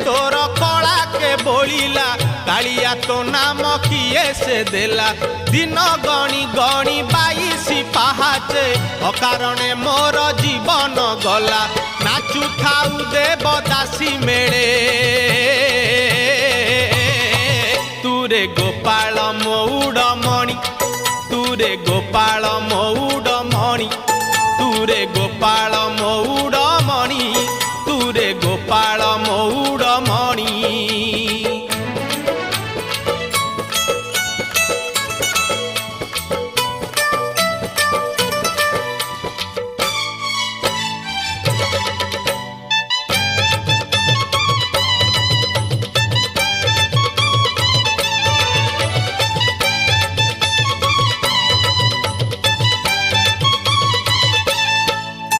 तोर कला के बोलिला कालिया तो नाम किए से देला दिन गणी गणी 22 पाहाचे अकारणे मोर जीवन गला नाचु थाउ देवदासी मेले तुरे गोपाल मौड़ मणि तुरे गोपाल मौड़ मणि तुरे गोपाल